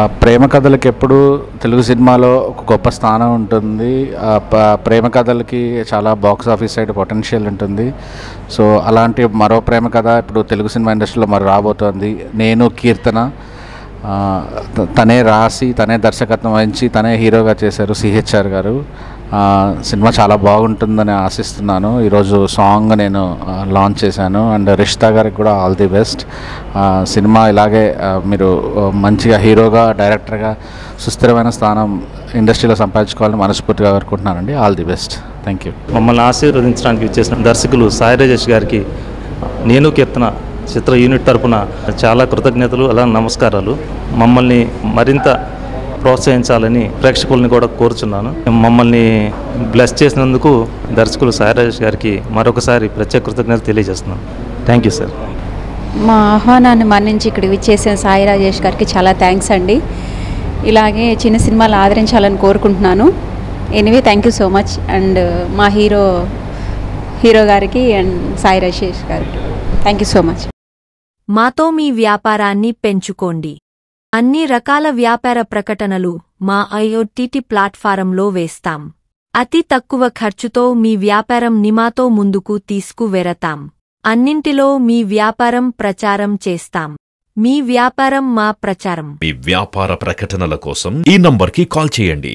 ప్రేమ కథలకి ఎప్పుడు తెలుగు సినిమాలో ఒక గొప్ప స్థానం ఉంటుంది. ప్రేమ కథలకి చాలా బాక్స్ ఆఫీస్ సైడ్ పొటెన్షియల్ ఉంటుంది. సో అలాంటి మరో ప్రేమ కథ ఇప్పుడు తెలుగు సినిమా ఇండస్ట్రీలో మరి రాబోతోంది. నేను కీర్తన, తనే రాసి తనే దర్శకత్వం వహించి తనే హీరోగా చేశారు సిహెచ్ఆర్ గారు. సినిమా చాలా బాగుంటుందని ఆశిస్తున్నాను. ఈరోజు సాంగ్ నేను లాంచ్ చేశాను. అండ్ రిషితా గారికి కూడా ఆల్ ది బెస్ట్. సినిమా ఇలాగే మీరు మంచిగా హీరోగా, డైరెక్టర్గా సుస్థిరమైన స్థానం ఇండస్ట్రీలో సంపాదించుకోవాలని మనస్ఫూర్తిగా కోరుకుంటున్నానండి. All the best. Thank you. మమ్మల్ని ఆశీర్వదించడానికి వచ్చేసిన దర్శకులు సాయి రాజేష్ గారికి నేను కీర్తన చిత్ర యూనిట్ తరపున చాలా కృతజ్ఞతలు, అలా నమస్కారాలు. మమ్మల్ని మరింత ప్రోత్సహించాలని ప్రేక్షకుల్ని కూడా కోరుచున్నాను. మమ్మల్ని బ్లెస్ చేసినందుకు దర్శకులు సాయి రాజేష్ గారికి మరొకసారి ప్రత్యేక కృతజ్ఞతలు తెలియజేస్తున్నాను. Thank you sir. మా ఆహ్వానాన్ని మన్నించి ఇక్కడికి విచ్చేసిన సాయి రాజేష్ గారికి చాలా థ్యాంక్స్ అండి. ఇలాగే చిన్న సినిమాలు ఆదరించాలని కోరుకుంటున్నాను. Anyway thank you so much. And మా హీరో గారికి అండ్ సాయి రాజేష్ గారికి థ్యాంక్ యూ సో మచ్. మాతో మీ వ్యాపారాన్ని పెంచుకోండి. అన్ని రకాల వ్యాపార ప్రకటనలు మా IOTT ప్లాట్ఫారంలో వేస్తాం. అతి తక్కువ ఖర్చుతో మీ వ్యాపారం నిమాతో ముందుకు తీసుకువెరతాం. అన్నింటిలో మీ వ్యాపారం ప్రచారం చేస్తాం. మీ వ్యాపారం మా ప్రచారం. మీ వ్యాపార ప్రకటనల కోసం ఈ నంబర్కి కాల్ చేయండి.